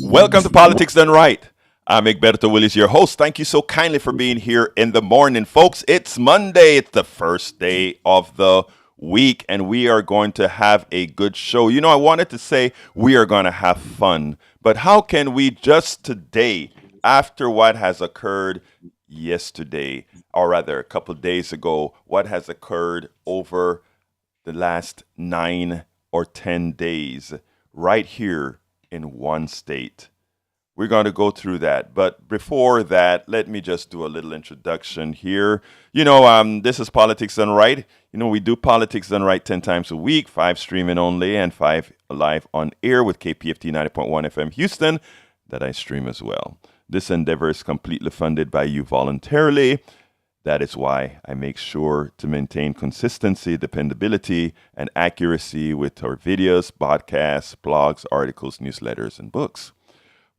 Welcome to Politics Done Right. I'm Egberto Willis, your host. Thank you so kindly for being here in the morning, folks. It's Monday. It's the first day of the week, and we are going to have a good show. I wanted to say we are going to have fun, but how can we just today, after what has occurred yesterday, or rather a couple of days ago, what has occurred over the last 9 or 10 days right here in one state? We're going to go through that. But before that, let me just do a little introduction here. This is Politics Done Right. We do Politics Done Right 10 times a week, 5 streaming only, and 5 live on air with KPFT 90.1 FM Houston that I stream as well. This endeavor is completely funded by you voluntarily. That is why I make sure to maintain consistency, dependability, and accuracy with our videos, podcasts, blogs, articles, newsletters, and books.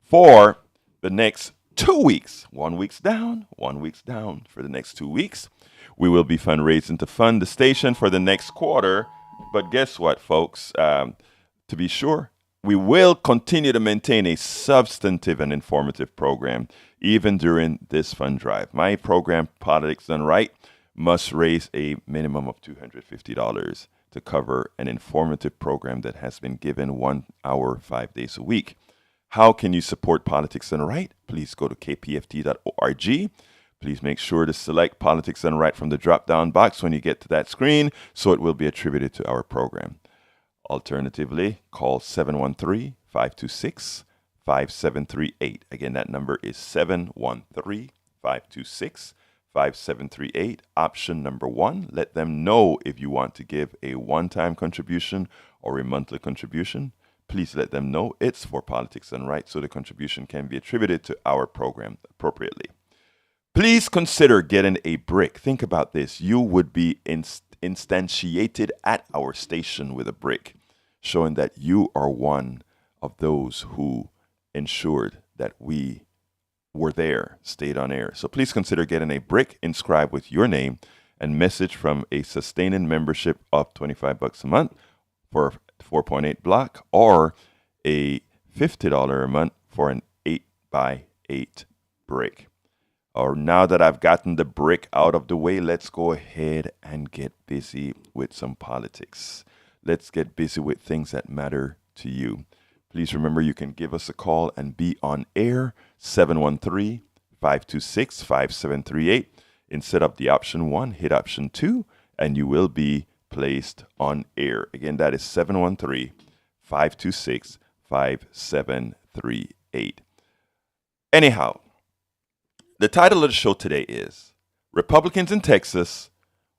For the next 2 weeks, 1 week's down, 1 week's down. For the next 2 weeks, we will be fundraising to fund the station for the next quarter. But guess what, folks? To be sure, we will continue to maintain a substantive and informative program even during this fund drive. My program, Politics Done Right, must raise a minimum of $250 to cover an informative program that has been given 1 hour, 5 days a week. How can you support Politics Done Right? Please go to kpft.org. Please make sure to select Politics Done Right from the drop-down box when you get to that screen, so it will be attributed to our program. Alternatively, call 713-526-5738. Again, that number is 713-526-5738. Option number 1, let them know if you want to give a one-time contribution or a monthly contribution. Please let them know it's for Politics Done Right so the contribution can be attributed to our program appropriately. Please consider getting a brick. Think about this. You would be instantiated at our station with a brick, showing that you are one of those who ensured that we were there, stayed on air. So please consider getting a brick inscribed with your name and message from a sustaining membership of $25 a month for 4.8 block, or a $50 a month for an 8x8 brick. Or now that I've gotten the brick out of the way, let's go ahead and get busy with some politics. Let's get busy with things that matter to you. Please remember you can give us a call and be on air, 713-526-5738. Instead of the option 1, hit option 2, and you will be placed on air. Again, that is 713-526-5738. Anyhow, the title of the show today is Republicans in Texas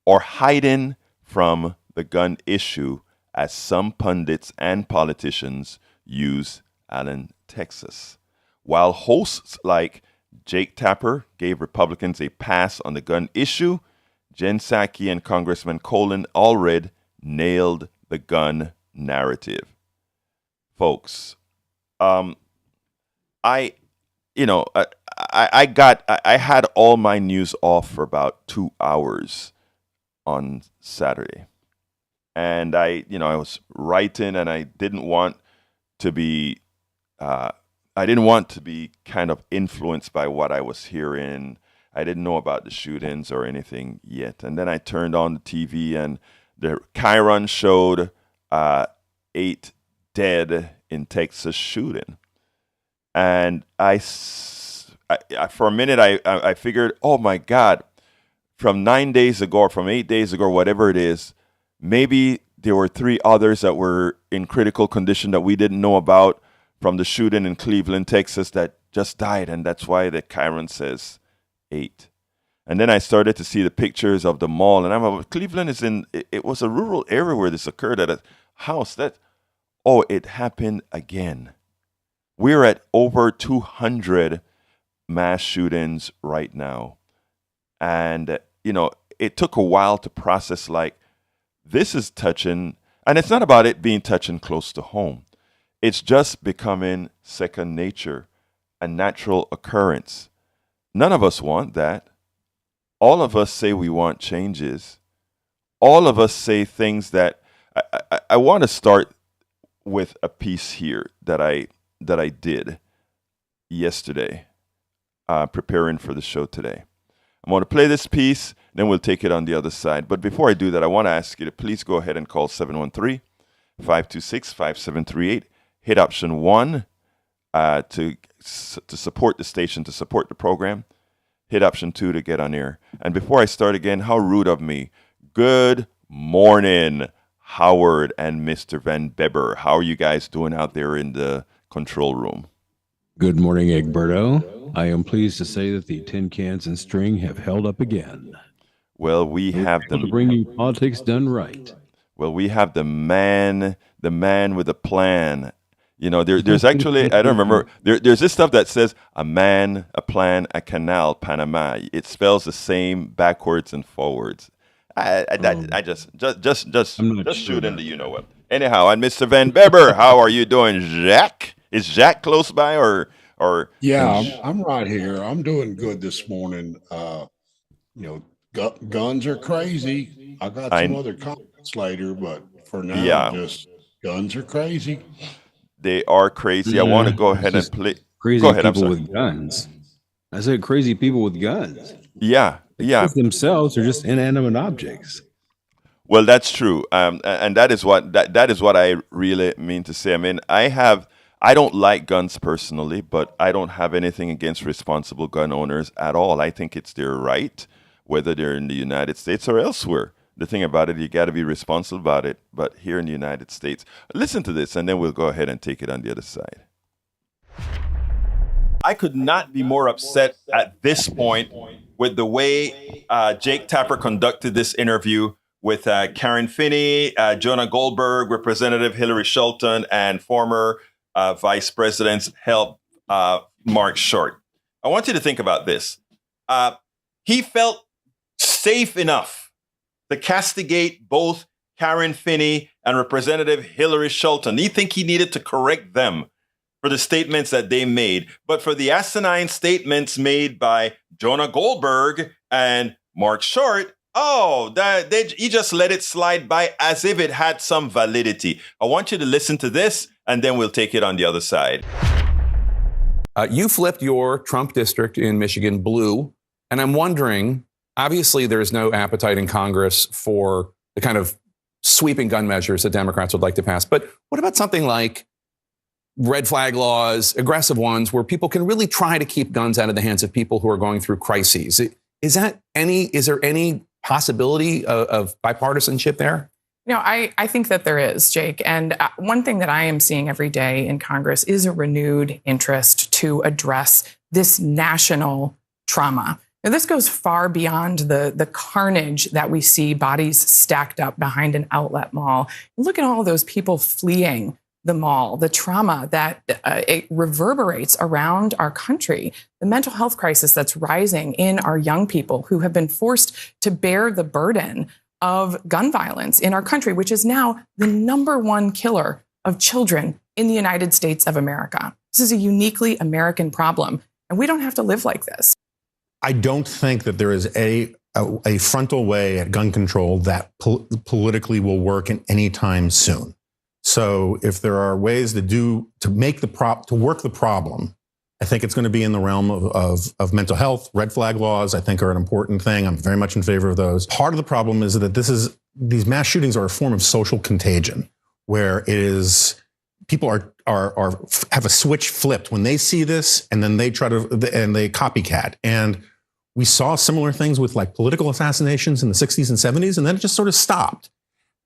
are hiding from the gun issue as some pundits and politicians use Allen, Texas. While hosts like Jake Tapper gave Republicans a pass on the gun issue, Jen Psaki and Congressman Colin Allred nailed the gun narrative. Folks, I had all my news off for about 2 hours on Saturday. And I was writing, and I didn't want to be kind of influenced by what I was hearing. I didn't know about the shootings or anything yet. And then I turned on the TV, and the Chiron showed 8 dead in Texas shooting. And I for a minute, I figured, oh my God, from 9 days ago, or from 8 days ago, whatever it is, maybe there were 3 others that were in critical condition that we didn't know about from the shooting in Cleveland, Texas, that just died. And that's why the Chiron says 8. And then I started to see the pictures of the mall, and I'm like, Cleveland it was a rural area where this occurred, at a house it happened again. We're at over 200 mass shootings right now. And, it took a while to process, like, this is touching, and it's not about it being touching close to home. It's just becoming second nature, a natural occurrence. None of us want that. All of us say we want changes. All of us say things that I want to start with a piece here that I did yesterday, preparing for the show today. I'm going to play this piece, then we'll take it on the other side. But before I do that, I want to ask you to please go ahead and call 713-526-5738. Hit option 1 to support the station, to support the program. Hit option 2 to get on air. And before I start again, how rude of me. Good morning, Howard and Mr. Van Beber. How are you guys doing out there in the control room? Good morning, Egberto. I am pleased to say that the tin cans and string have held up again. Well, we have to bring you politics done right. Well, we have the man with a plan. You know, there's actually, I don't remember, there's this stuff that says a man, a plan, a canal, Panama. It spells the same backwards and forwards. I just shoot into you know what. Anyhow, and Mr. Van Beber, how are you doing, Jacques? Is Jacques close by or? Yeah, I'm right here. I'm doing good this morning. Guns are crazy. I got some other comments later, but for now, just guns are crazy. They are crazy. I want to go ahead and play. Crazy go ahead, people with guns. I said crazy people with guns. Yeah. Themselves are just inanimate objects. Well, that's true. And that is what I really mean to say. I mean, I don't like guns personally, but I don't have anything against responsible gun owners at all. I think it's their right, whether they're in the United States or elsewhere. The thing about it, you got to be responsible about it. But here in the United States, listen to this, and then we'll go ahead and take it on the other side. I could not be more upset at this point with the way Jake Tapper conducted this interview with Karen Finney, Jonah Goldberg, Representative Hillary Shelton, and former Vice President's help, Mark Short. I want you to think about this. He felt safe enough to castigate both Karen Finney and Representative Hillary Shelton. He think he needed to correct them for the statements that they made. But for the asinine statements made by Jonah Goldberg and Mark Short, he just let it slide by as if it had some validity. I want you to listen to this, and then we'll take it on the other side. You flipped your Trump district in Michigan blue, and I'm wondering, obviously there's no appetite in Congress for the kind of sweeping gun measures that Democrats would like to pass. But what about something like red flag laws, aggressive ones, where people can really try to keep guns out of the hands of people who are going through crises? Is there any possibility of bipartisanship there? I think that there is, Jake. And one thing that I am seeing every day in Congress is a renewed interest to address this national trauma. Now, this goes far beyond the carnage that we see, bodies stacked up behind an outlet mall. Look at all those people fleeing the mall, the trauma that it reverberates around our country, the mental health crisis that's rising in our young people who have been forced to bear the burden of gun violence in our country, which is now the #1 killer of children in the United States of America. This is a uniquely American problem, and we don't have to live like this. I don't think that there is a frontal way at gun control that politically will work in any time soon. So if there are ways to work the problem, I think it's going to be in the realm of mental health. Red flag laws, I think, are an important thing. I'm very much in favor of those. Part of the problem is that these mass shootings are a form of social contagion, where it is people have a switch flipped when they see this, and then they they copycat. And we saw similar things with like political assassinations in the 60s and 70s, and then it just sort of stopped.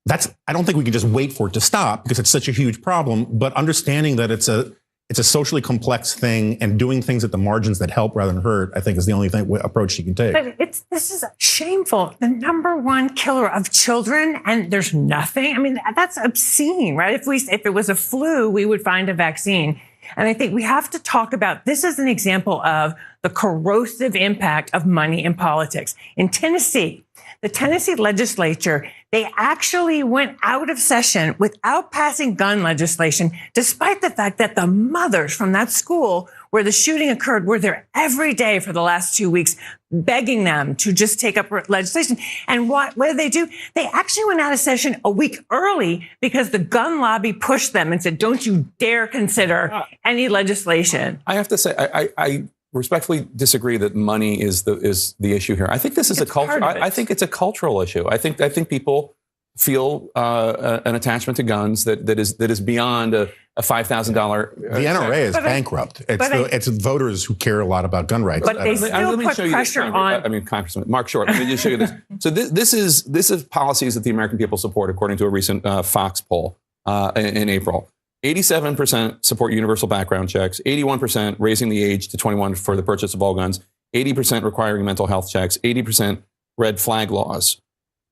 I don't think we can just wait for it to stop because it's such a huge problem, but understanding that it's a socially complex thing, and doing things at the margins that help rather than hurt, I think, is the only approach you can take. But this is shameful. The #1 killer of children, and there's nothing. I mean, that's obscene, right? If it was a flu, we would find a vaccine. And I think we have to talk about this as an example of the corrosive impact of money in politics. In Tennessee, the Tennessee legislature, they actually went out of session without passing gun legislation, despite the fact that the mothers from that school where the shooting occurred were there every day for the last 2 weeks, begging them to just take up legislation. And what did they do? They actually went out of session a week early because the gun lobby pushed them and said, don't you dare consider any legislation. I have to say, I respectfully disagree that money is the issue here. I think this is a culture. I think it's a cultural issue. I think people feel an attachment to guns that is beyond a $5,000. The NRA is bankrupt. It's voters who care a lot about gun rights. But they still put pressure on. I mean, Congressman Mark Short. Let me just show you this. So this is policies that the American people support, according to a recent Fox poll in April. 87% support universal background checks, 81% raising the age to 21 for the purchase of all guns, 80% requiring mental health checks, 80% red flag laws.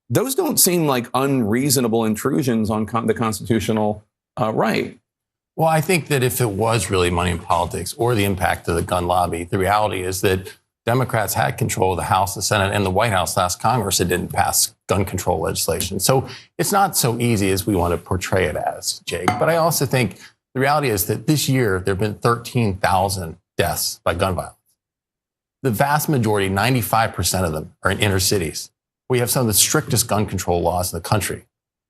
Those don't seem like unreasonable intrusions on the constitutional right. Well, I think that if it was really money in politics or the impact of the gun lobby, the reality is that Democrats had control of the House, the Senate, and the White House last Congress that didn't pass gun control legislation. So it's not so easy as we want to portray it as, Jake. But I also think the reality is that this year there have been 13,000 deaths by gun violence. The vast majority, 95% of them, are in inner cities. We have some of the strictest gun control laws in the country.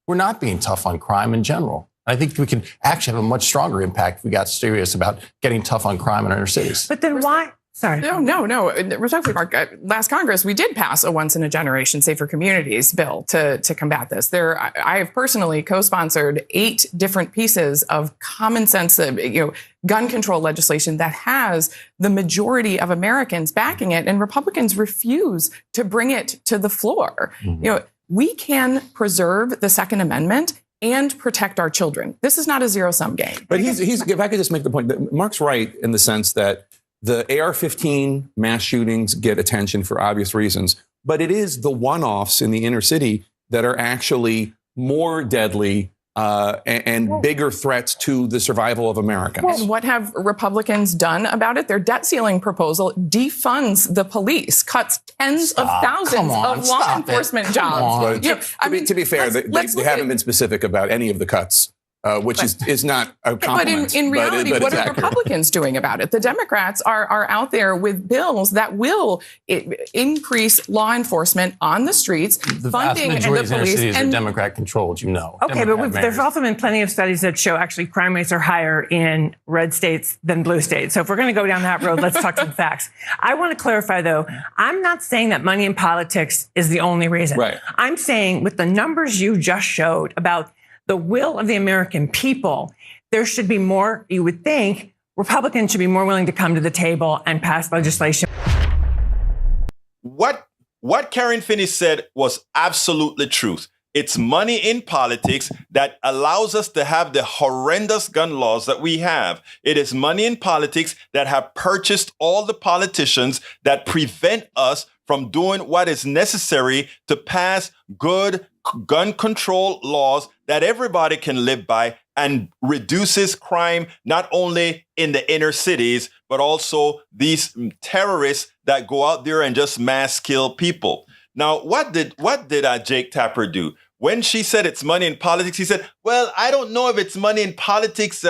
We're not being tough on crime in general. I think we can actually have a much stronger impact if we got serious about getting tough on crime in our inner cities. But then why? Sorry. No. Respectfully, Mark, last Congress, we did pass a once-in-a-generation Safer Communities bill to combat this. I have personally co-sponsored 8 different pieces of common sense, gun control legislation that has the majority of Americans backing it, and Republicans refuse to bring it to the floor. Mm-hmm. We can preserve the Second Amendment and protect our children. This is not a zero-sum game. But if I could just make the point that Mark's right in the sense that the AR-15 mass shootings get attention for obvious reasons, but it is the one-offs in the inner city that are actually more deadly and bigger threats to the survival of Americans. And what have Republicans done about it? Their debt ceiling proposal defunds the police, cuts tens of thousands of law enforcement jobs. To be fair, they haven't been specific about any of the cuts. Which is not a compliment. But in reality, but what are Republicans doing about it? The Democrats are out there with bills that will increase law enforcement on the streets, the funding vast majority the of inner police. cities are Democrat-controlled, Okay, but there's also been plenty of studies that show actually crime rates are higher in red states than blue states. So if we're going to go down that road, let's talk some facts. I want to clarify, though, I'm not saying that money in politics is the only reason. Right. I'm saying with the numbers you just showed about the will of the American people, there should be more, you would think, Republicans should be more willing to come to the table and pass legislation. What Karen Finney said was absolutely truth. It's money in politics that allows us to have the horrendous gun laws that we have. It is money in politics that have purchased all the politicians that prevent us from doing what is necessary to pass good gun control laws that everybody can live by and reduces crime, not only in the inner cities, but also these terrorists that go out there and just mass kill people. Now, what did Jake Tapper do? When she said it's money in politics, he said, well, I don't know if it's money in politics,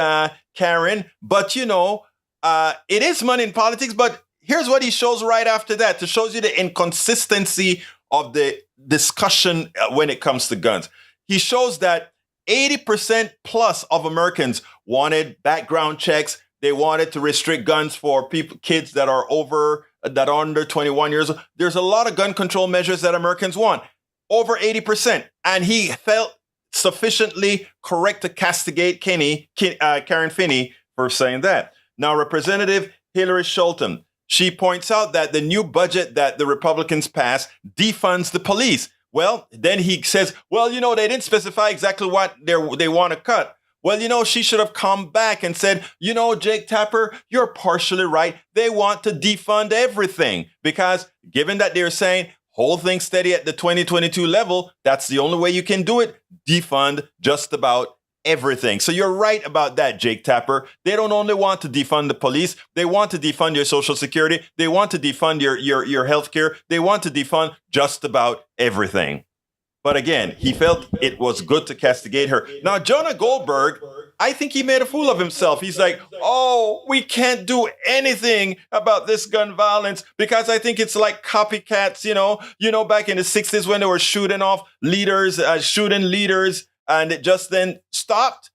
Karen, but it is money in politics. But here's what he shows right after that to show you the inconsistency of the discussion when it comes to guns. He shows that 80% plus of Americans wanted background checks. They wanted to restrict guns for kids that are under 21 years old. There's a lot of gun control measures that Americans want, over 80%. And he felt sufficiently correct to castigate Karen Finney for saying that. Now, Representative Hillary Shelton, she points out that the new budget that the Republicans passed defunds the police. Well, then he says, well, they didn't specify exactly what they want to cut. Well, she should have come back and said, Jake Tapper, you're partially right. They want to defund everything because given that they're saying hold things steady at the 2022 level, that's the only way you can do it. Defund just about everything. So you're right about that, Jake Tapper. They don't only want to defund the police. They want to defund your Social Security. They want to defund your health care. They want to defund just about everything. But again, he felt it was good to castigate her. Now, Jonah Goldberg, I think he made a fool of himself. He's like, oh, we can't do anything about this gun violence because I think it's like copycats, back in the 60s when they were shooting leaders, and it just then stopped.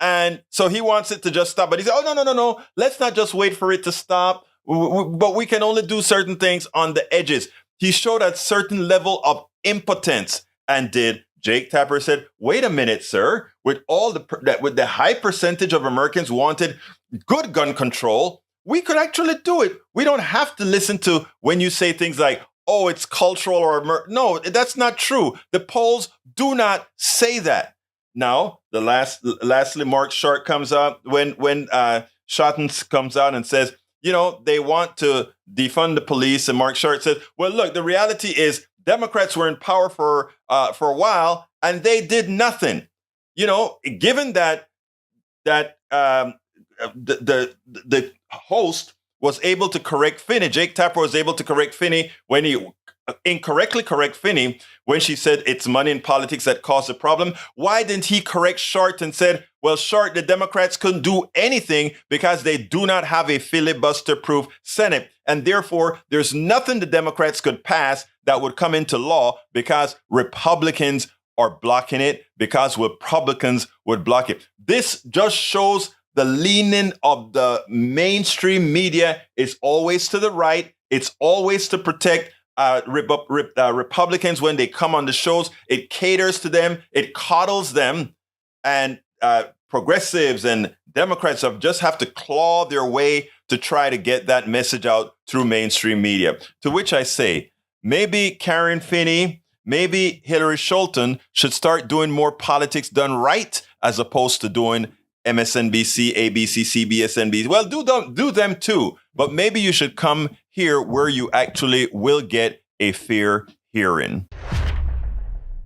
And so he wants it to just stop. But he said, oh, no. Let's not just wait for it to stop. But we can only do certain things on the edges. He showed a certain level of impotence. And Jake Tapper said, wait a minute, sir, with the high percentage of Americans wanted good gun control, we could actually do it. We don't have to listen to when you say things like, oh, it's cultural or no, that's not true. The polls do not say that. Now, lastly, Mark Sharp comes out when Schottens comes out and says, they want to defund the police. And Mark Sharp says, well, look, the reality is Democrats were in power for a while and they did nothing. Given that the host was able to correct Finney, Jake Tapper was able to correct Finney when he incorrectly correct Finney when she said it's money in politics that caused the problem. Why didn't he correct Short and said, well, Short, the Democrats couldn't do anything because they do not have a filibuster-proof Senate. And therefore, there's nothing the Democrats could pass that would come into law because Republicans are blocking it, because Republicans would block it. This just shows the leaning of the mainstream media is always to the right. It's always to protect Republicans when they come on the shows. It caters to them. It coddles them. And progressives and Democrats just have to claw their way to try to get that message out through mainstream media. To which I say, maybe Karen Finney, maybe Hillary Scholten should start doing more politics done right as opposed to doing MSNBC, ABC, CBS, NBC. Well, do them too. But maybe you should come here where you actually will get a fair hearing.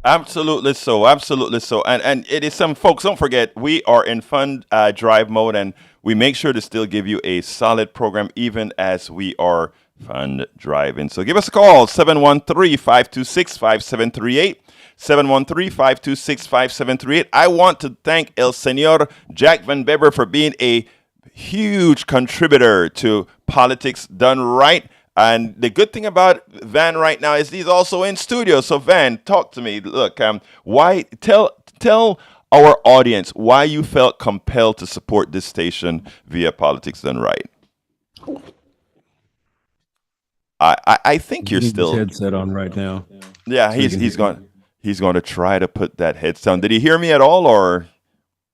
Absolutely so. Absolutely so. And it is some folks, don't forget, we are in fund drive mode and we make sure to still give you a solid program even as we are fund driving. So give us a call, 713-526-5738. 713-526-5738. I want to thank El Señor Jack Van Beber for being a huge contributor to Politics Done Right. And the good thing about Van right now is he's also in studio. So Van, talk to me. Look, why tell our audience why you felt compelled to support this station via Politics Done Right. I think you're still headset on right now. Yeah, so he's going to try to put that headset on. Did he hear me at all, or?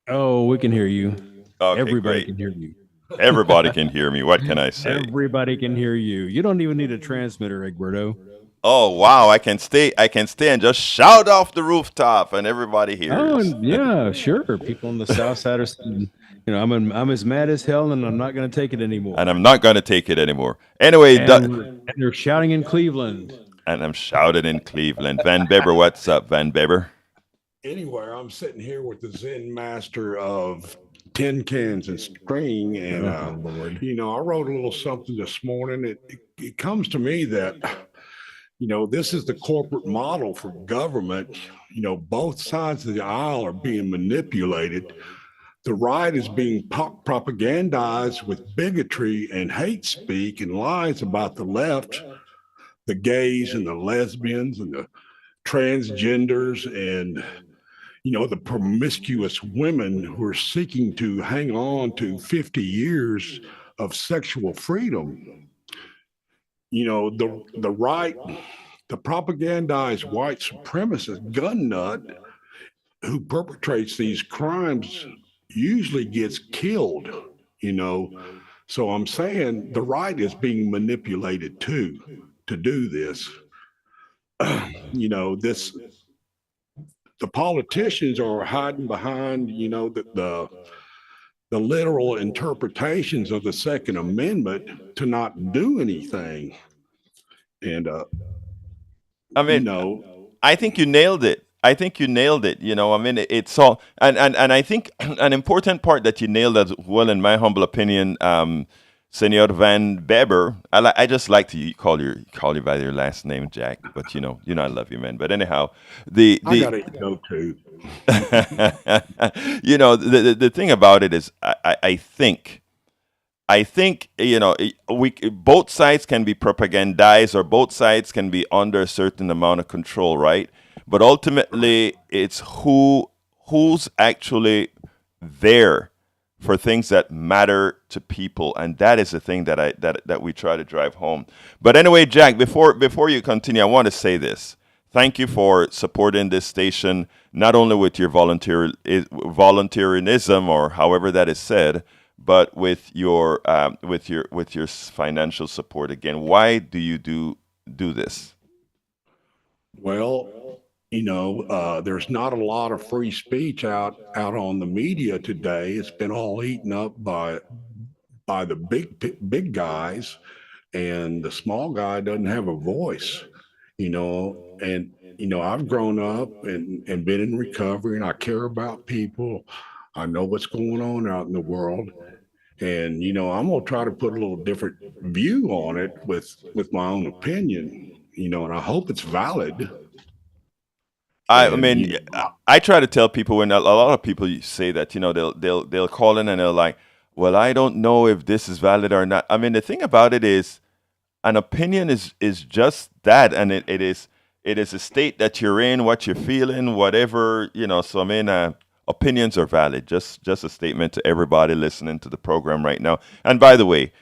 Oh, we can hear you. Okay, everybody great. can hear you. Everybody can hear me. What can I say? Everybody can hear you. You don't even need a transmitter, Egberto. Oh wow! I can stay and just shout off the rooftop, and everybody hears. Oh, and yeah, sure. People on the south side are saying, I'm as mad as hell, and I'm not going to take it anymore. Anyway, and they're shouting in Cleveland. And I'm shouting in Cleveland. Van Beber, what's up, Van Beber? Anywhere, I'm sitting here with the Zen master of tin cans and string, and I wrote a little something this morning. It comes to me that this is the corporate model for government. Both sides of the aisle are being manipulated. The right is being propagandized with bigotry and hate speak and lies about the left, the gays and the lesbians and the transgenders and the promiscuous women who are seeking to hang on to 50 years of sexual freedom. The right, the propagandized white supremacist gun nut who perpetrates these crimes usually gets killed, So I'm saying the right is being manipulated too to do this. The politicians are hiding behind, the literal interpretations of the Second Amendment to not do anything. And I think you nailed it. I think you nailed it. You know, I mean, it's all, and I think an important part that you nailed as well, in my humble opinion, Senor Van Beber. I just like to call you by your last name, Jack. But I love you, man. But anyhow, I gotta go too. the thing about it is, I think we both sides can be propagandized, or both sides can be under a certain amount of control, right? But ultimately, it's who's actually there for things that matter to people, and that is the thing that we try to drive home. But anyway, Jack, before you continue, I want to say this. Thank you for supporting this station, not only with your volunteerism, or however that is said, but with your financial support. Again, why do you do this? Well, there's not a lot of free speech out on the media today. It's been all eaten up by the big guys, and the small guy doesn't have a voice. And I've grown up and been in recovery, and I care about people. I know what's going on out in the world, and I'm gonna try to put a little different view on it with my own opinion. And I hope it's valid. I mean, I try to tell people, when a lot of people say that, they'll call in and they're like, well, I don't know if this is valid or not. I mean, the thing about it is, an opinion is just that, and it is a state that you're in, what you're feeling, whatever, So I mean, opinions are valid. Just a statement to everybody listening to the program right now. And by the way,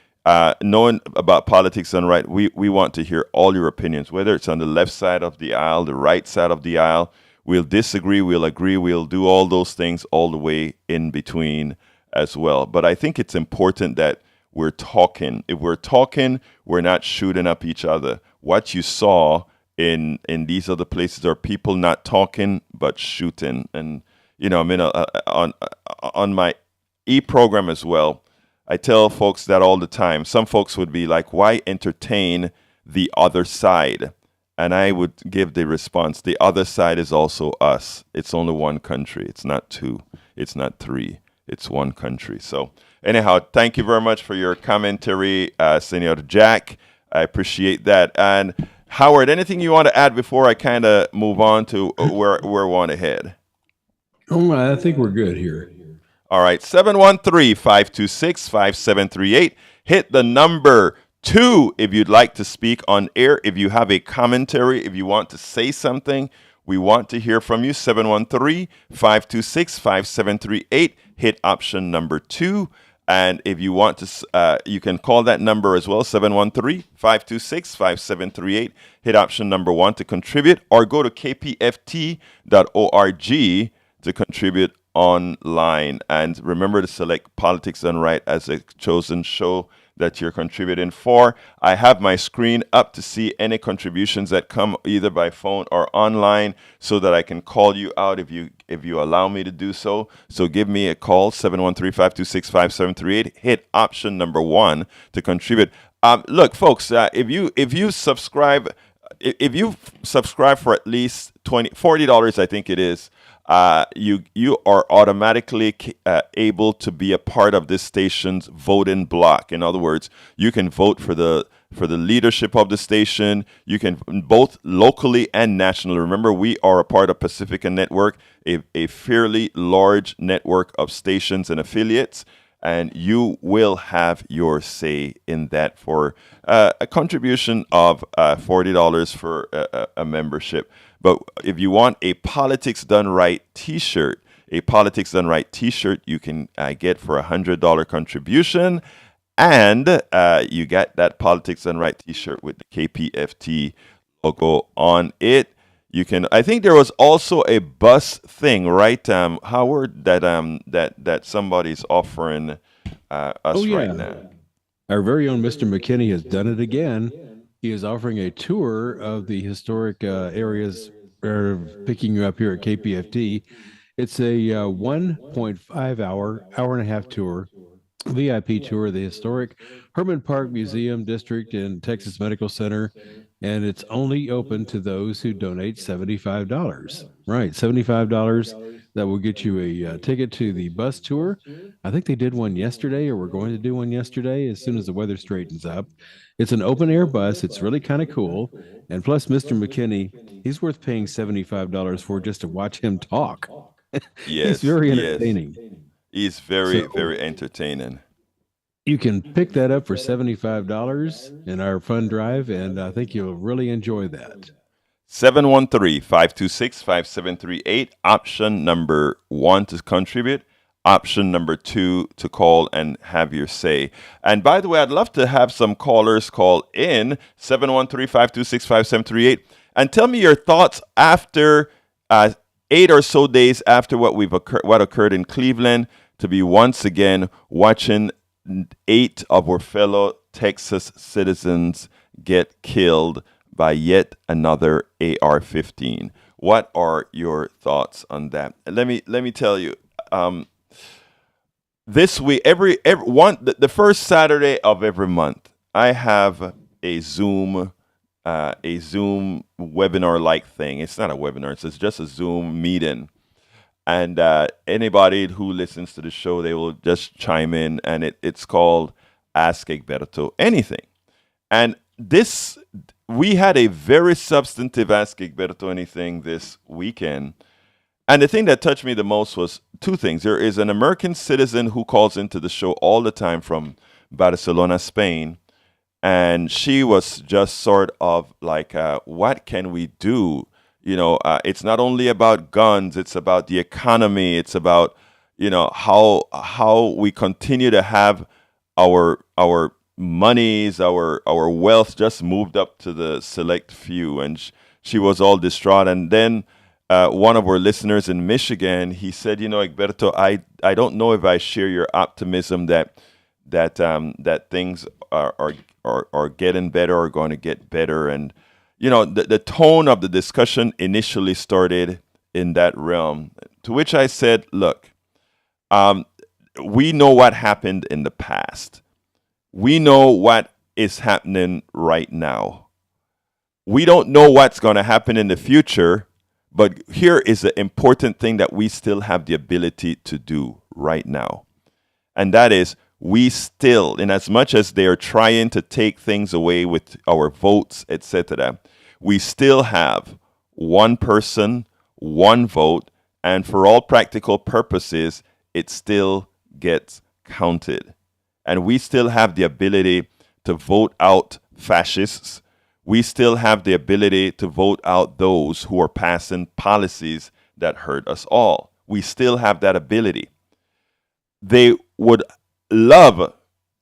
knowing about Politics Done Right, we want to hear all your opinions, whether it's on the left side of the aisle, the right side of the aisle. We'll disagree, we'll agree, we'll do all those things all the way in between as well. But I think it's important that we're talking. If we're talking, we're not shooting up each other. What you saw in these other places are people not talking but shooting. And I mean, on my program as well, I tell folks that all the time. Some folks would be like, why entertain the other side? And I would give the response, the other side is also us. It's only one country. It's not two. It's not three. It's one country. So anyhow, thank you very much for your commentary, Senor Jack. I appreciate that. And Howard, anything you want to add before I kind of move on to where we want to head? Oh, I think we're good here. All right, 713-526-5738. Hit the number 2 if you'd like to speak on air. If you have a commentary, if you want to say something, we want to hear from you. 713-526-5738. Hit option number 2. And if you want to, you can call that number as well, 713-526-5738. Hit option number 1 to contribute, or go to kpft.org to contribute online. And remember to select Politics Done Right as a chosen show that you're contributing for. I have my screen up to see any contributions that come either by phone or online, so that I can call you out if you allow me to do so. So give me a call, 713-526-5738. Hit option number 1 to contribute. Look, folks, if you subscribe for at least $40, I think it is, you are automatically able to be a part of this station's voting block. In other words, you can vote for the leadership of the station. You can both locally and nationally. Remember, we are a part of Pacifica Network, a fairly large network of stations and affiliates, and you will have your say in that for a contribution of $40 for a membership. But if you want a Politics Done Right T-shirt, you can get for $100 contribution, and you get that Politics Done Right T-shirt with the KPFT logo on it. You can. I think there was also a bus thing, right, Howard? That somebody's offering us right now. Our very own Mr. McKinney has done it again. He is offering a tour of the historic areas, picking you up here at KPFT. It's a 1.5 hour and a half tour, VIP tour of the historic Herman Park Museum District and Texas Medical Center. and it's only open to those who donate $75. Right, $75. That will get you a ticket to the bus tour. I think they did one yesterday, or we're going to do one yesterday as soon as the weather straightens up. It's an open air bus. It's really kind of cool. And plus, Mr. McKinney, he's worth paying $75 for just to watch him talk. He's very entertaining. He's very entertaining. You can pick that up for $75 in our fund drive, and I think you'll really enjoy that. 713-526-5738. Option number 1 to contribute. Option number 2 to call and have your say. And by the way, I'd love to have some callers call in 713-526-5738 and tell me your thoughts after 8 or so days after what occurred in Cleveland, to be once again watching 8 of our fellow Texas citizens get killed by yet another AR-15. What are your thoughts on that? Let me tell you. This week, the first Saturday of every month, I have a Zoom webinar-like thing. It's not a webinar; it's just a Zoom meeting. And anybody who listens to the show, they will just chime in, and it's called Ask Egberto Anything. And we had a very substantive Ask Egberto Anything this weekend. And the thing that touched me the most was 2 things. There is an American citizen who calls into the show all the time from Barcelona, Spain. And she was just sort of like, what can we do? It's not only about guns, it's about the economy. It's about, how we continue to have our monies, our wealth just moved up to the select few. And she was all distraught. And then one of our listeners in Michigan, he said, Egberto, I don't know if I share your optimism that things are getting better or going to get better. And the tone of the discussion initially started in that realm, to which I said, look, we know what happened in the past. We know what is happening right now. We don't know what's going to happen in the future, but here is the important thing that we still have the ability to do right now. And that is, we still, in as much as they are trying to take things away with our votes, etc., we still have one person, one vote, and for all practical purposes, it still gets counted. And we still have the ability to vote out fascists. We still have the ability to vote out those who are passing policies that hurt us all. We still have that ability. They would love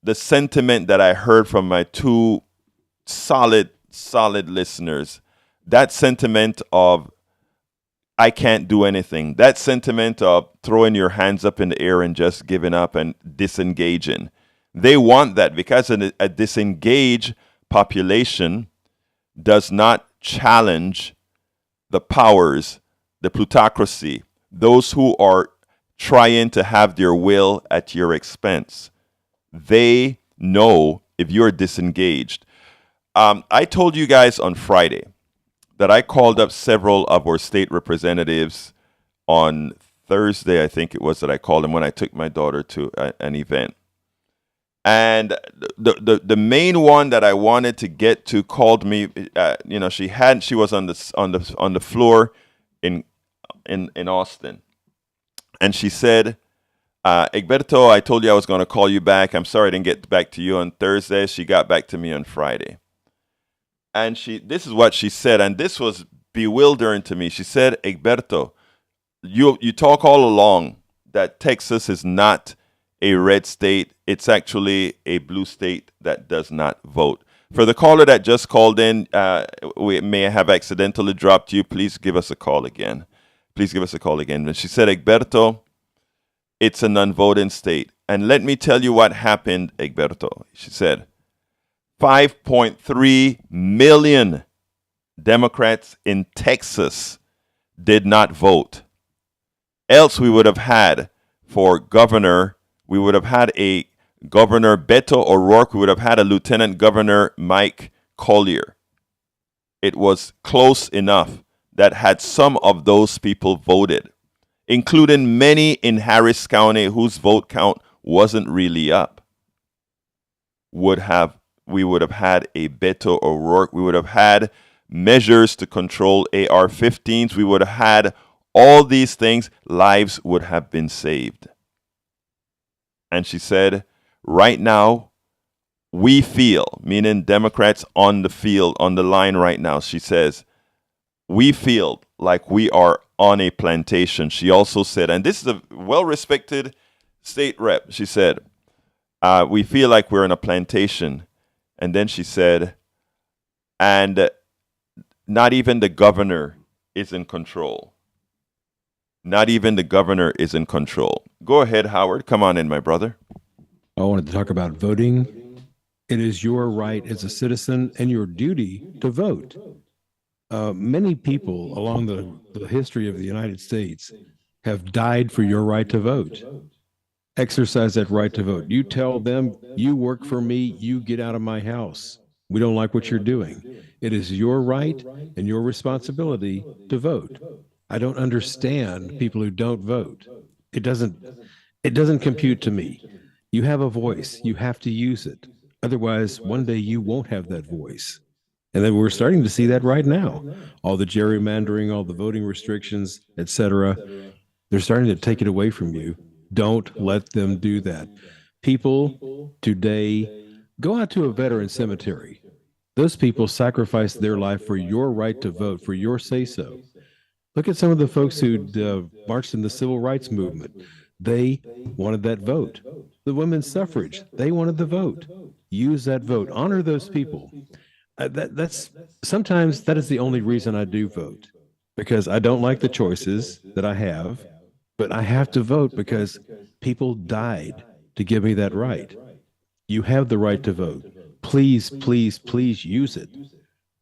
the sentiment that I heard from my 2 solid listeners. That sentiment of, I can't do anything. That sentiment of throwing your hands up in the air and just giving up and disengaging. They want that because a disengaged population does not challenge the powers, the plutocracy, those who are trying to have their will at your expense. They know if you're disengaged. I told you guys on Friday that I called up several of our state representatives on Thursday, I think it was, that I called them when I took my daughter to an event. And the main one that I wanted to get to called me. She was on the floor in Austin, and she said, Egberto, I told you I was going to call you back. I'm sorry I didn't get back to you on Thursday. She got back to me on Friday. And this is what she said, and this was bewildering to me. She said, Egberto, you talk all along that Texas is not a red state. It's actually a blue state that does not vote. For the caller that just called in, we may have accidentally dropped you. Please give us a call again. Please give us a call again. And she said, Egberto, it's a non-voting state. And let me tell you what happened, Egberto. She said, 5.3 million Democrats in Texas did not vote. Else we would have had for governor, we would have had a Governor Beto O'Rourke, we would have had a Lieutenant Governor Mike Collier. it was close enough that had some of those people voted, including many in Harris County whose vote count wasn't really up, we would have had a Beto O'Rourke. We would have had measures to control AR-15s. We would have had all these things. Lives would have been saved. And she said, right now, we feel, meaning Democrats on the field, on the line right now, she says, we feel like we are on a plantation. She also said, and this is a well-respected state rep, she said, we feel like we're in a plantation. And then she said, and not even the governor is in control. Not even the governor is in control. Go ahead, Howard. Come on in, my brother. I wanted to talk about voting. It is your right as a citizen and your duty to vote. Many people along the history of the United States have died for your right to vote. Exercise that right to vote. You tell them, you work for me, you get out of my house. We don't like what you're doing. It is your right and your responsibility to vote. I don't understand people who don't vote. It doesn't compute to me. You have a voice, you have to use it. Otherwise, one day you won't have that voice. And then we're starting to see that right now. All the gerrymandering, all the voting restrictions, etc. They're starting to take it away from you. Don't let them do that. People today, go out to a veteran cemetery. Those people sacrificed their life for your right to vote, for your say-so. Look at some of the folks who marched in the civil rights movement. They wanted that vote. The women's suffrage, they wanted the vote. Use that vote. Honor those people. Sometimes that is the only reason I do vote, because I don't like the choices that I have. But I have to vote because people died to give me that right. You have the right to vote. Please, please, please use it.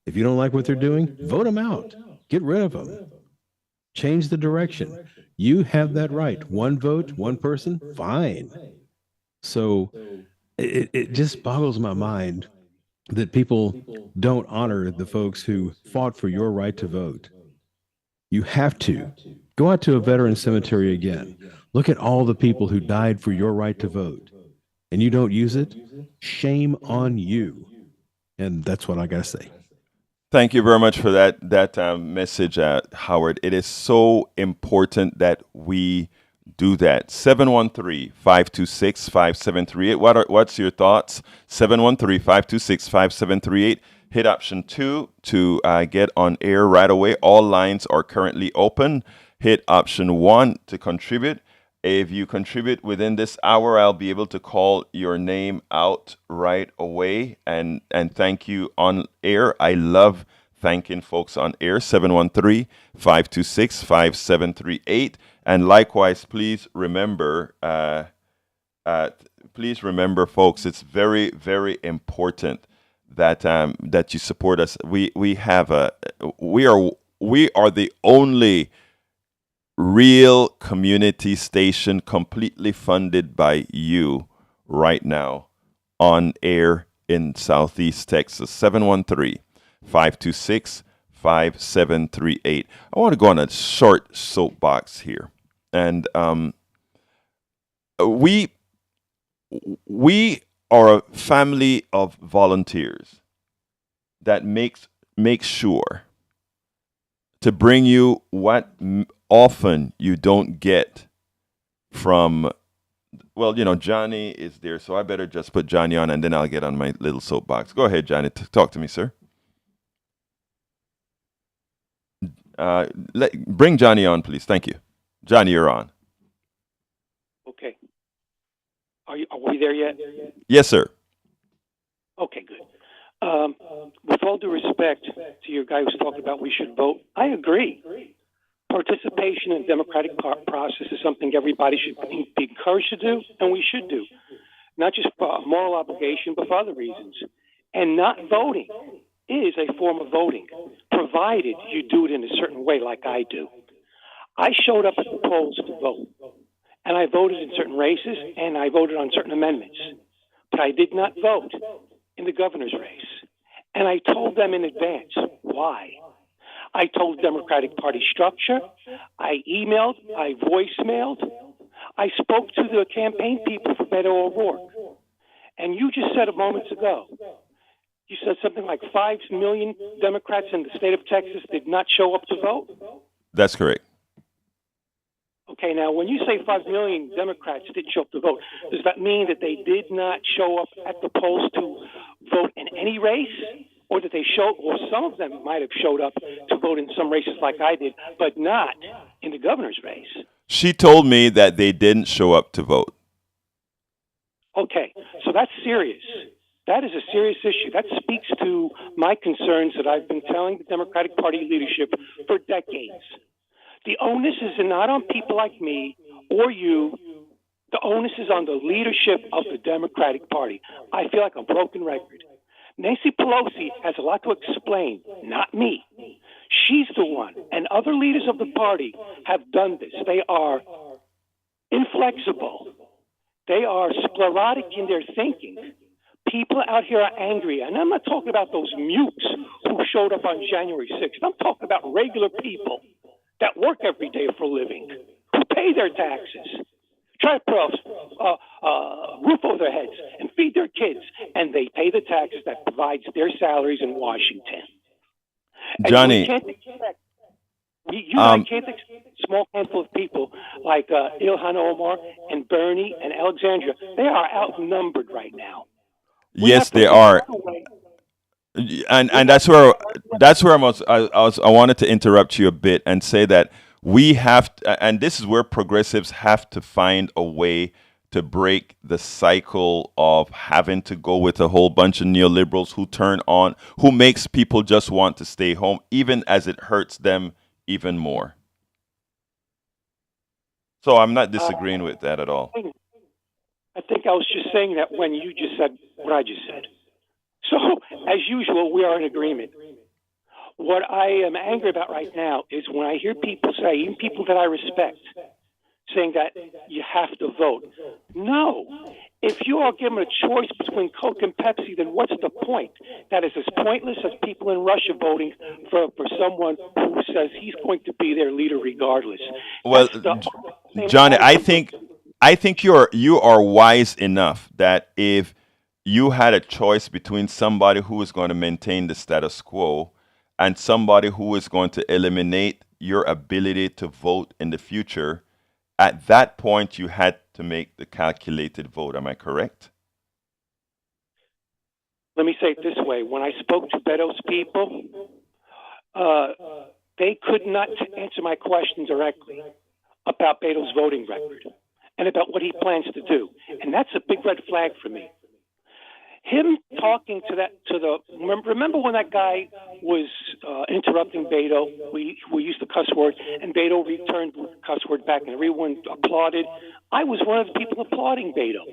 If you don't like what they're doing, vote them out. Get rid of them. Change the direction. You have that right. One vote, one person, fine. So it just boggles my mind that people don't honor the folks who fought for your right to vote. You have to. Go out to a veteran cemetery again. Look at all the people who died for your right to vote. And you don't use it? Shame on you. And that's what I got to say. Thank you very much for that message, Howard. It is so important that we do that. 713-526-5738. What's your thoughts? 713-526-5738. Hit option 2 to get on air right away. All lines are currently open. Hit option 1 to contribute. If you contribute within this hour, I'll be able to call your name out right away and thank you on air. I love thanking folks on air. 713-526-5738. And likewise, please remember, folks, it's very, very important that you support us. We are the only real community station completely funded by you right now on air in Southeast Texas. 713-526-5738. I want to go on a short soapbox here. And we are a family of volunteers that makes sure to bring you what often you don't get from, Johnny is there, so I better just put Johnny on and then I'll get on my little soapbox. Go ahead, Johnny. Talk to me, sir. Bring Johnny on, please. Thank you. Johnny, you're on. Okay. Are we there yet? Yes, sir. Okay, good. With all due respect to your guy who's talking about we should vote, I agree. Participation in the democratic process is something everybody should be encouraged to do, and we should do. Not just for a moral obligation, but for other reasons. And not voting is a form of voting, provided you do it in a certain way like I do. I showed up at the polls to vote, and I voted in certain races, and I voted on certain amendments. But I did not vote in the governor's race. And I told them in advance why. I told Democratic Party structure. I emailed. I voicemailed. I spoke to the campaign people for Beto O'Rourke. And you just said a moment ago, you said something like 5 million Democrats in the state of Texas did not show up to vote? That's correct. Okay, now when you say 5 million Democrats didn't show up to vote, does that mean that they did not show up at the polls to vote in any race? Or did they show, or some of them might have showed up to vote in some races like I did, but not in the governor's race? She told me that they didn't show up to vote. Okay, so that's serious. That is a serious issue. That speaks to my concerns that I've been telling the Democratic Party leadership for decades. The onus is not on people like me or you. The onus is on the leadership of the Democratic Party. I feel like a broken record. Nancy Pelosi has a lot to explain, not me. She's the one, and other leaders of the party have done this. They are inflexible. They are sclerotic in their thinking. People out here are angry, and I'm not talking about those mutes who showed up on January 6th. I'm talking about regular people that work every day for a living, who pay their taxes, try to put a roof over their heads and feed their kids, and they pay the taxes that provides their salaries in Washington. And Johnny, you can't expect, I can't expect a small handful of people like Ilhan Omar and Bernie and Alexandria. They are outnumbered right now. yes, they are. And that's where I wanted to interrupt you a bit and say that we have to, and this is where progressives have to find a way to break the cycle of having to go with a whole bunch of neoliberals who makes people just want to stay home, even as it hurts them even more. So I'm not disagreeing with that at all. I think I was just saying that when you just said what I just said. So, as usual, we are in agreement. What I am angry about right now is when I hear people say, even people that I respect, saying that you have to vote. No. If you are given a choice between Coke and Pepsi, then what's the point? That is as pointless as people in Russia voting for someone who says he's going to be their leader regardless. Well, Johnny, I think you are wise enough that if you had a choice between somebody who is going to maintain the status quo and somebody who is going to eliminate your ability to vote in the future, at that point you had to make the calculated vote. Am I correct? Let me say it this way. When I spoke to Beto's people, they could not answer my question directly about Beto's voting record and about what he plans to do. And that's a big red flag for me. Him talking remember when that guy was interrupting Beto, we used the cuss word, and Beto returned the cuss word back, and everyone applauded. I was one of the people applauding Beto.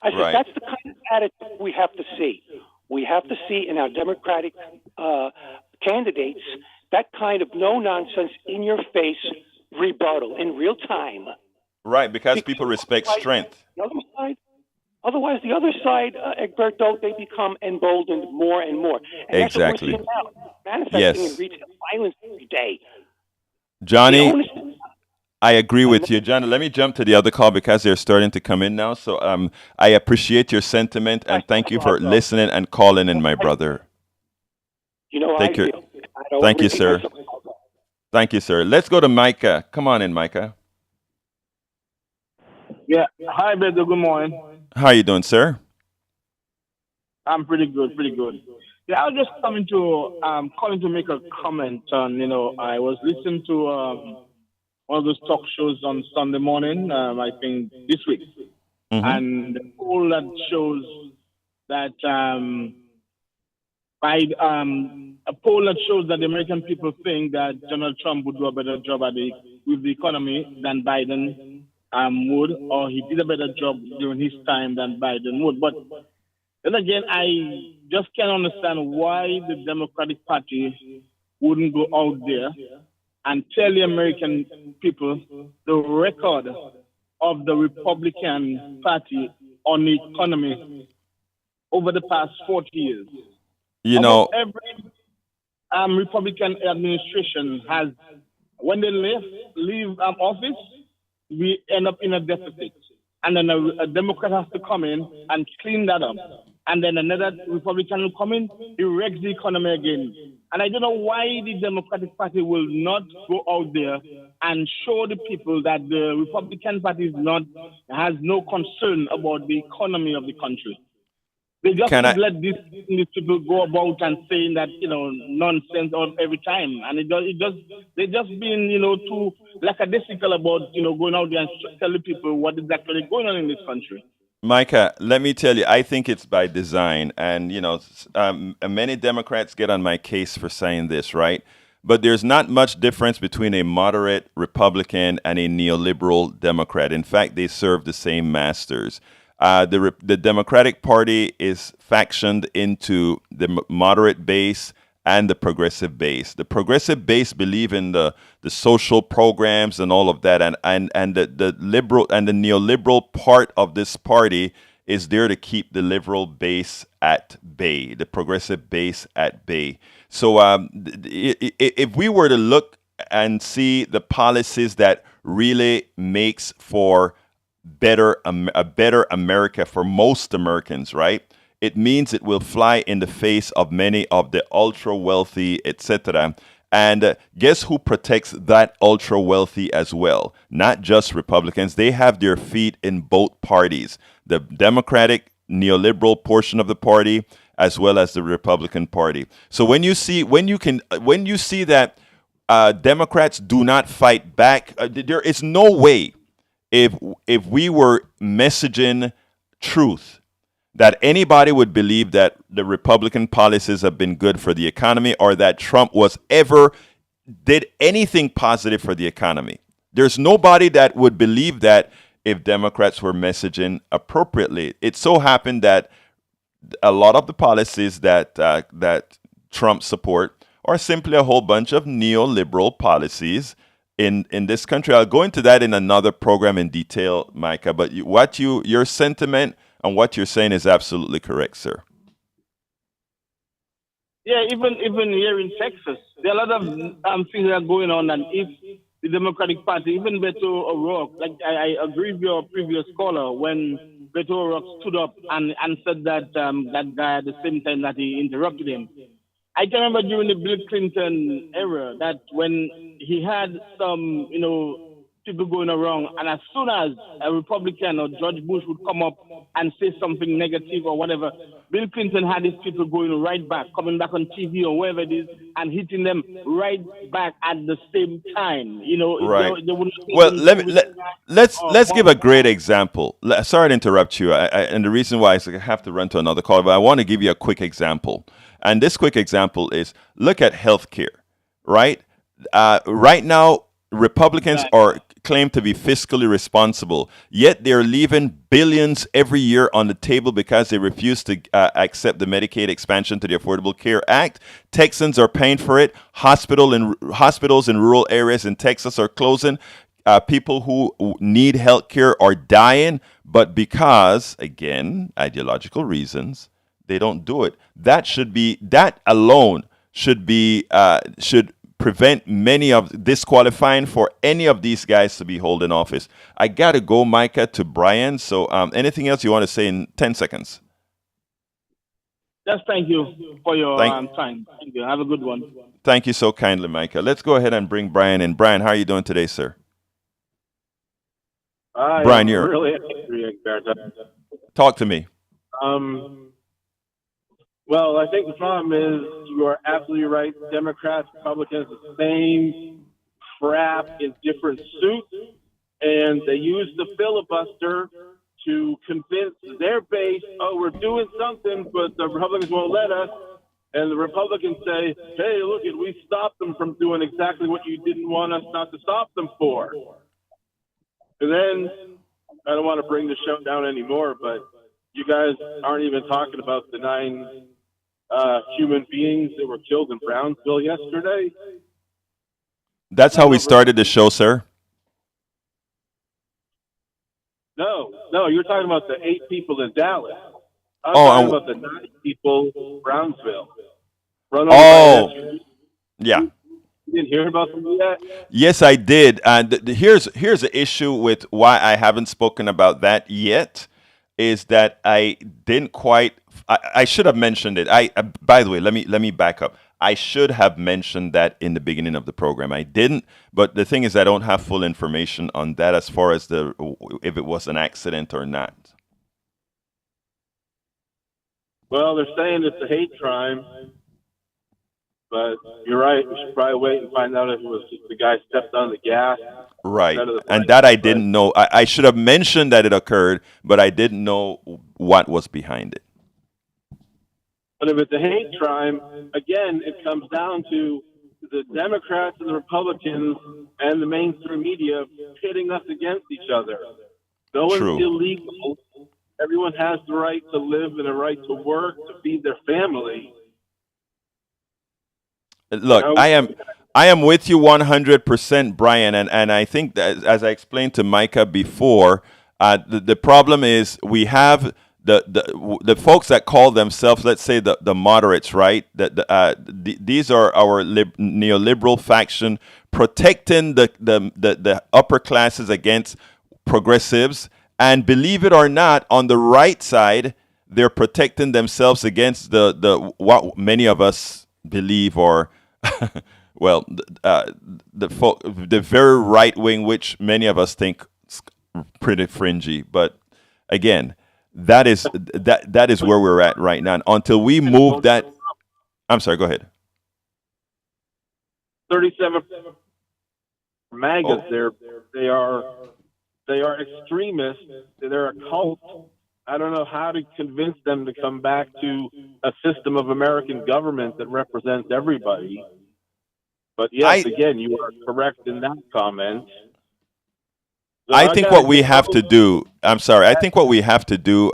I said, That's the kind of attitude we have to see. We have to see in our Democratic candidates that kind of no-nonsense, in-your-face rebuttal in real time. Right, because people respect strength. Otherwise, the other side, Egberto, they become emboldened more and more. And exactly. That's what we're seeing now, manifesting in retail violence every day. Johnny, I agree with you. Johnny, let me jump to the other call because they're starting to come in now. So I appreciate your sentiment and thank you for listening and calling in, my brother. Thank you, sir. Thank you, sir. Let's go to Micah. Come on in, Micah. Yeah. Hi, Beto. Good morning. How are you doing, sir? I'm pretty good. Yeah, I was just calling to make a comment on, I was listening to one of those talk shows on Sunday morning, I think this week. Mm-hmm. And the poll that shows that a poll that shows that the American people think that Donald Trump would do a better job with the economy than Biden would, or he did a better job during his time than Biden would. But then again, I just can't understand why the Democratic Party wouldn't go out there and tell the American people the record of the Republican Party on the economy over the past 40 years. Republican administration has, when they leave office, we end up in a deficit. And then a Democrat has to come in and clean that up. And then another Republican will come in, erect the economy again. And I don't know why the Democratic Party will not go out there and show the people that the Republican Party has no concern about the economy of the country. They just let these people go about and saying that, nonsense all every time. And they just being, too lackadaisical about, going out there and telling people what is actually going on in this country. Micah, let me tell you, I think it's by design. And, many Democrats get on my case for saying this, right? But there's not much difference between a moderate Republican and a neoliberal Democrat. In fact, they serve the same masters. The Democratic Party is factioned into the moderate base and the progressive base. The progressive base believe in the social programs and all of that, and the liberal and the neoliberal part of this party is there to keep the liberal base at bay, the progressive base at bay. So if we were to look and see the policies that really makes for a better America for most Americans, right? It means it will fly in the face of many of the ultra wealthy, etc. And guess who protects that ultra wealthy as well? Not just Republicans. They have their feet in both parties, the Democratic neoliberal portion of the party as well as the Republican Party. So when you see that Democrats do not fight back, there is no way if we were messaging truth that anybody would believe that the Republican policies have been good for the economy or that Trump did anything positive for the economy. There's nobody that would believe that if Democrats were messaging appropriately. It so happened that a lot of the policies that Trump support are simply a whole bunch of neoliberal policies in this country. I'll go into that in another program in detail, Micah, but your sentiment and what you're saying is absolutely correct, sir. Yeah, even here in Texas, there are a lot of things that are going on, and if the Democratic Party, even Beto O'Rourke, like I agree with your previous caller when Beto O'Rourke stood up and said that that guy at the same time that he interrupted him. I can remember during the Bill Clinton era that when he had some, people going around, and as soon as a Republican or George Bush would come up and say something negative or whatever, Bill Clinton had his people going right back, coming back on TV or wherever it is, and hitting them right back at the same time. Right. Well, let's give a great example. Sorry to interrupt you, and the reason why is I have to run to another call, but I want to give you a quick example. And this quick example is look at healthcare, right? Right now, Republicans claim to be fiscally responsible, yet they're leaving billions every year on the table because they refuse to accept the Medicaid expansion to the Affordable Care Act. Texans are paying for it. Hospitals in rural areas in Texas are closing. People who need health care are dying, but because, again, ideological reasons, they don't do it. That alone should prevent many of disqualifying for any of these guys to be holding office. I got to go, Micah, to Brian. So anything else you want to say in 10 seconds? Just thank you for your time. Thank you. Have a good one. Thank you so kindly, Micah. Let's go ahead and bring Brian in. Brian, how are you doing today, sir? Brian, you're really angry. Talk to me. Well, I think the problem is you are absolutely right. Democrats, Republicans, the same crap in different suits, and they use the filibuster to convince their base, oh, we're doing something, but the Republicans won't let us. And the Republicans say, hey, look, we stopped them from doing exactly what you didn't want us not to stop them for. And then, I don't want to bring the show down anymore, but you guys aren't even talking about the 9 human beings that were killed in Brownsville yesterday. That's how we started the show, sir. No, you're talking about the 8 people in Dallas. I'm talking about the 9 people in Brownsville. Yeah. You didn't hear about them yet? Yes, I did. And here's the issue with why I haven't spoken about that yet, is that I didn't quite. I should have mentioned it. By the way, let me back up. I should have mentioned that in the beginning of the program. I didn't, but the thing is, I don't have full information on that as far as if it was an accident or not. Well, they're saying it's a hate crime, but you're right. We should probably wait and find out if it was just the guy stepped on the gas. Right. instead of the And brake. that I didn't know. I should have mentioned that it occurred, but I didn't know what was behind it. But if it's a hate crime, again, it comes down to the Democrats and the Republicans and the mainstream media pitting us against each other. No one's True. illegal. Everyone has the right to live and the right to work, to feed their family. Look, I am with you 100%, Brian, and I think that, as I explained to Micah before, the problem is we have the folks that call themselves, let's say, the moderates, right? These are our neoliberal faction protecting the upper classes against progressives, and believe it or not, on the right side, they're protecting themselves against the what many of us believe, or well, the very right wing, which many of us think is pretty fringy. But again, that is where we're at right now. Until we move that, I'm sorry. Go ahead. 37 MAGAs. They are extremists. They're a cult. I don't know how to convince them to come back to a system of American government that represents everybody. But yes, again, you are correct in that comment. So I think what we have to do, I'm sorry, I think what we have to do,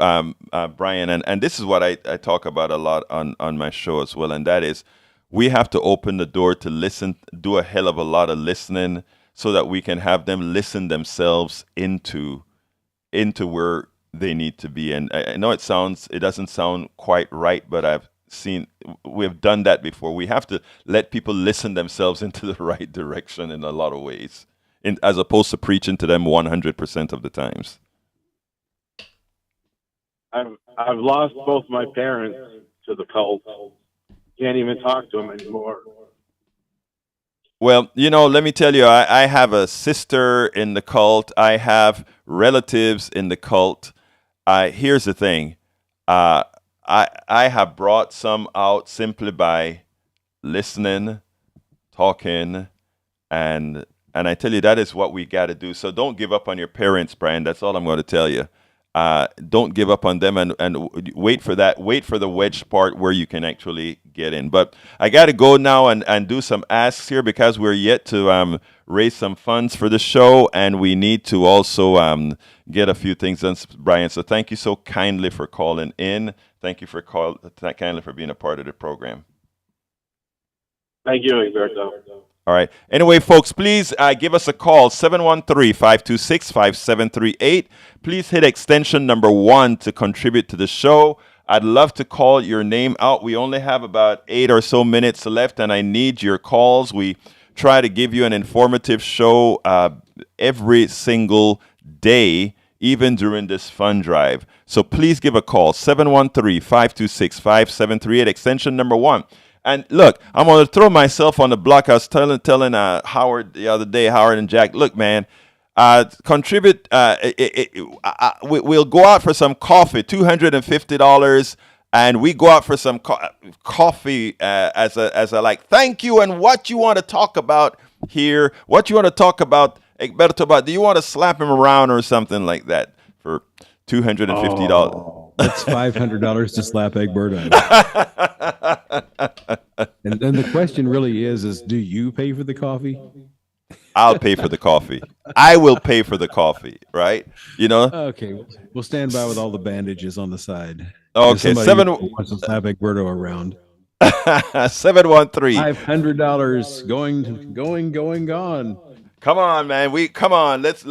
Brian, and this is what I talk about a lot on my show as well, and that is we have to open the door to listen, do a hell of a lot of listening, so that we can have them listen themselves into where they need to be. And I know it doesn't sound quite right, but we've done that before. We have to let people listen themselves into the right direction in a lot of ways, as opposed to preaching to them 100% of the times. I've lost both my parents to the cult. Can't even talk to them anymore. Well, let me tell you, I have a sister in the cult. I have relatives in the cult. Here's the thing. I have brought some out simply by listening, talking, and I tell you, that is what we got to do. So don't give up on your parents, Brian. That's all I'm going to tell you. Don't give up on them, and wait for the wedge part where you can actually get in. But I got to go now and do some asks here, because we're yet to raise some funds for the show, and we need to also get a few things done, Brian. So thank you so kindly for calling in. Thank you kindly for being a part of the program. Thank you, Egberto. All right. Anyway, folks, please give us a call, 713-526-5738. Please hit extension number 1 to contribute to the show. I'd love to call your name out. We only have about 8 or so minutes left, and I need your calls. We try to give you an informative show every single day, even during this fund drive. So please give a call, 713-526-5738, extension number 1. And look, I'm going to throw myself on the block. I was telling Howard the other day, Howard and Jack, look, man, contribute. We'll go out for some coffee, $250, and we go out for some coffee as a like thank you. And what you want to talk about here? What you want to talk about? Do you want to slap him around or something like that for $250? That's $500 to slap Egberto. And then the question really is do you pay for the coffee? I'll pay for the coffee. I will pay for the coffee, right? Okay, we'll stand by with all the bandages on the side. Okay, wants to slap Egberto around. 713. $500 going, gone. Come on, man. Come on. Let's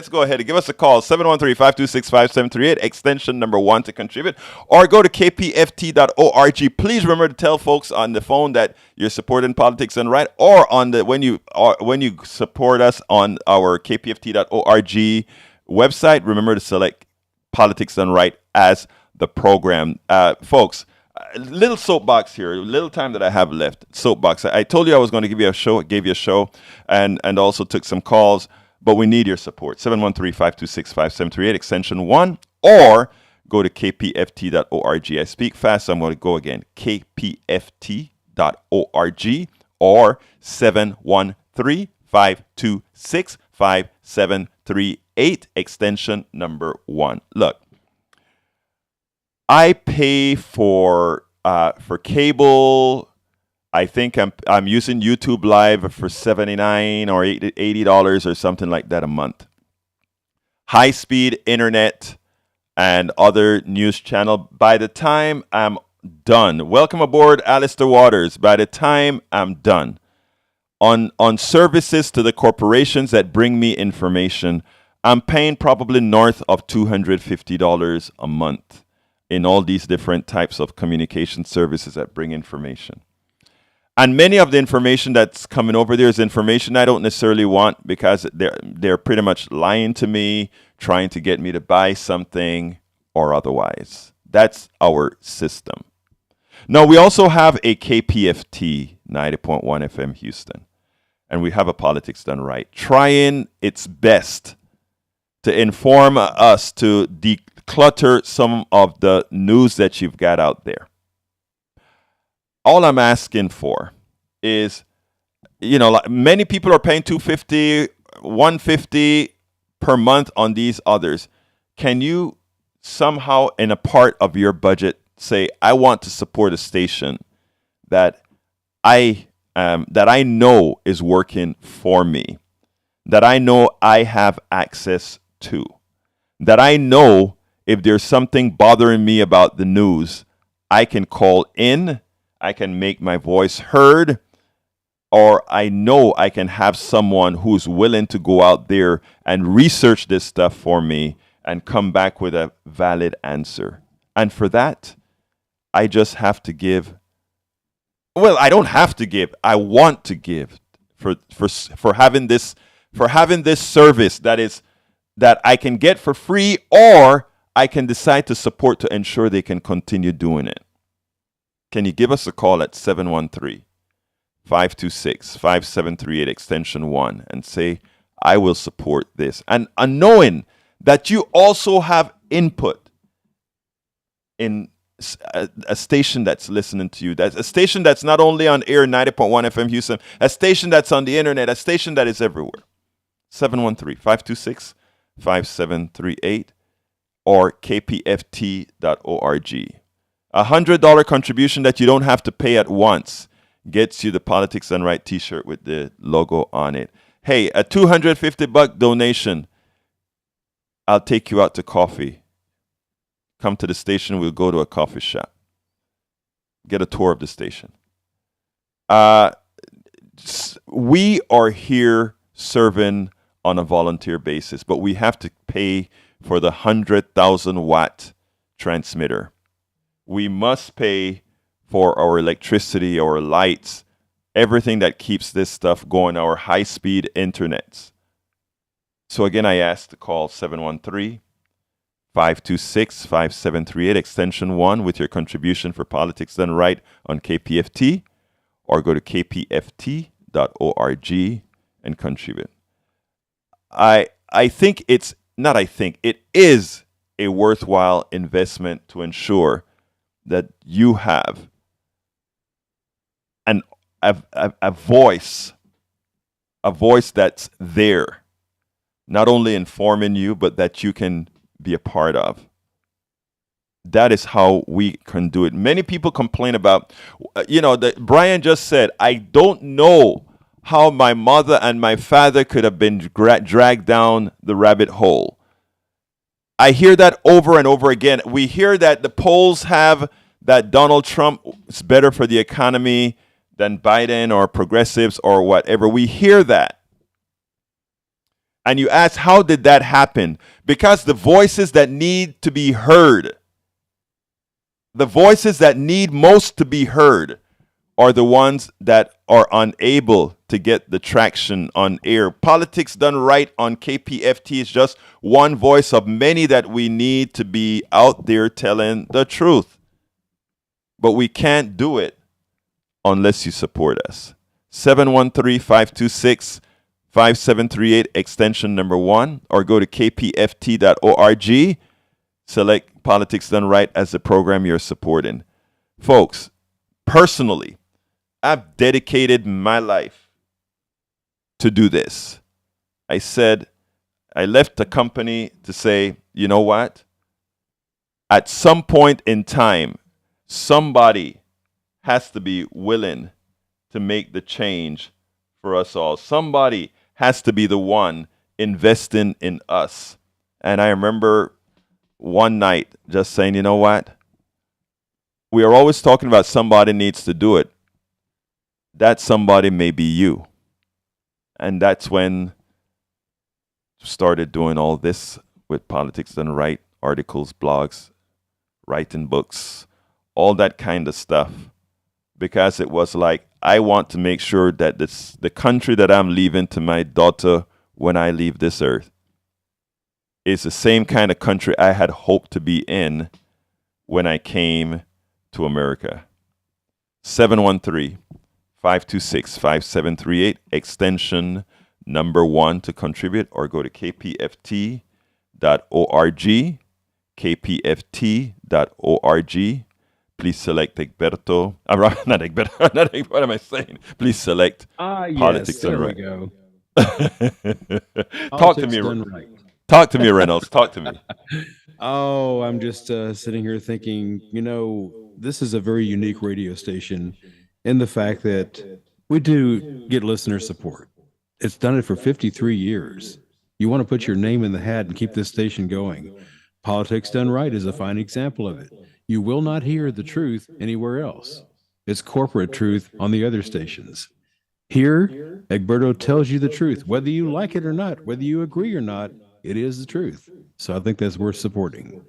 go ahead and give us a call. 713-526-5738, extension number 1 to contribute. Or go to kpft.org. Please remember to tell folks on the phone that you're supporting Politics Done Right, or on the when you support us on our kpft.org website, remember to select Politics Done Right as the program. Folks, little soapbox here, little time that I have left. Soapbox. I told you I was going to give you a show. Gave you a show, and also took some calls. But we need your support. 713-526-5738, extension 1, or go to kpft.org. I speak fast, so I'm going to go again. kpft.org or 713-526-5738, extension number 1. Look. I pay for cable. I think I'm using YouTube Live for $79 or $80 or something like that a month. High speed internet and other news channel. By the time I'm done, welcome aboard, Alistair Waters. By the time I'm done, on services to the corporations that bring me information, I'm paying probably north of $250 a month in all these different types of communication services that bring information. And many of the information that's coming over there is information I don't necessarily want, because they're pretty much lying to me, trying to get me to buy something or otherwise. That's our system. Now, we also have a KPFT 90.1 FM Houston, and we have a Politics Done Right, trying its best to inform us, to declutter some of the news that you've got out there. All I'm asking for is, like many people are paying $250, $150 per month on these others. Can you somehow, in a part of your budget, say, I want to support a station that I know is working for me, that I know I have access to, that I know if there's something bothering me about the news, I can call in, I can make my voice heard, or I know I can have someone who's willing to go out there and research this stuff for me and come back with a valid answer. And for that, I just have to give. Well, I don't have to give. I want to give for having this service that I can get for free, or I can decide to support to ensure they can continue doing it. Can you give us a call at 713-526-5738, extension 1, and say, I will support this. And knowing that you also have input in a station that's listening to you. That's a station that's not only on air, 90.1 FM Houston, a station that's on the internet, a station that is everywhere. 713-526-5738 or kpft.org. $100 contribution that you don't have to pay at once gets you the Politics Done Right t-shirt with the logo on it. Hey, a $250 donation, I'll take you out to coffee. Come to the station, we'll go to a coffee shop. Get a tour of the station. We are here serving on a volunteer basis, but we have to pay for the 100,000 watt transmitter. We must pay for our electricity, our lights, everything that keeps this stuff going, our high-speed internets. So again, I ask to call 713-526-5738, extension 1, with your contribution for Politics Done Right on KPFT, or go to kpft.org and contribute. It is a worthwhile investment to ensure that you have a voice that's there, not only informing you, but that you can be a part of. That is how we can do it. Many people complain about, that Brian just said, I don't know how my mother and my father could have been dragged down the rabbit hole. I hear that over and over again. We hear that the polls have that Donald Trump is better for the economy than Biden or progressives or whatever. We hear that. And you ask, how did that happen? Because the voices that need to be heard, the voices that need most to be heard, are the ones that are unable to get the traction on air. Politics Done Right on KPFT is just one voice of many that we need to be out there telling the truth. But we can't do it unless you support us. 713-526-5738, extension number 1, or go to kpft.org. Select Politics Done Right as the program you're supporting. Folks, personally, I've dedicated my life to do this. I said, I left the company to say, you know what? At some point in time, somebody has to be willing to make the change for us all. Somebody has to be the one investing in us. And I remember one night just saying, you know what? We are always talking about somebody needs to do it. That somebody may be you. And that's when I started doing all this with Politics Done Right, articles, blogs, writing books, all that kind of stuff. Because it was like, I want to make sure that the country that I'm leaving to my daughter when I leave this earth is the same kind of country I had hoped to be in when I came to America. 713-526-5738, extension number 1 to contribute, or go to kpft.org, kpft.org. Please select Egberto. Not Egberto. What am I saying? Please select Politics Done Right. Go. Talk to me. Right. Talk to me, Reynolds. Talk to me. Oh, I'm just sitting here thinking, this is a very unique radio station in the fact that we do get listener support. It's done it for 53 years. You want to put your name in the hat and keep this station going. Politics Done Right is a fine example of it. You will not hear the truth anywhere else. It's corporate truth on the other stations. Here, Egberto tells you the truth, whether you like it or not, whether you agree or not, it is the truth. So I think that's worth supporting.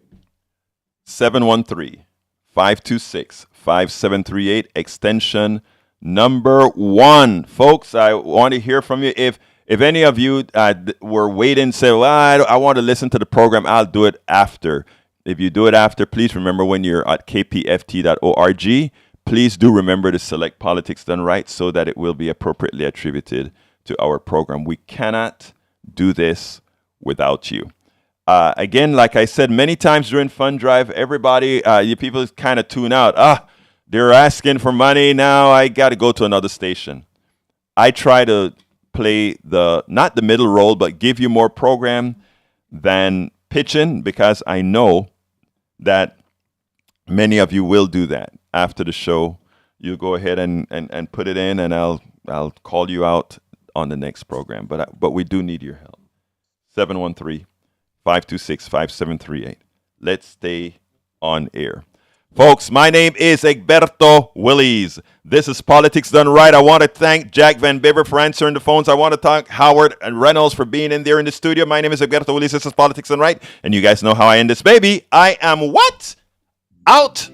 713-526-5738, extension number 1. Folks, I want to hear from you. If any of you were waiting, say, well, I want to listen to the program, I'll do it after. If you do it after, please remember when you're at kpft.org, please do remember to select Politics Done Right so that it will be appropriately attributed to our program. We cannot do this without you. Again, like I said many times during Fund Drive, everybody, you people kind of tune out. They're asking for money now. I got to go to another station. I try to play not the middle role, but give you more program than pitching, because I know that many of you will do that. After the show, you go ahead and put it in, and I'll call you out on the next program. But we do need your help. 713-526-5738. Let's stay on air. Folks, my name is Egberto Willies. This is Politics Done Right. I want to thank Jack Van Bibber for answering the phones. I want to thank Howard and Reynolds for being in there in the studio. My name is Egberto Willies. This is Politics Done Right. And you guys know how I end this baby. I am what? Out.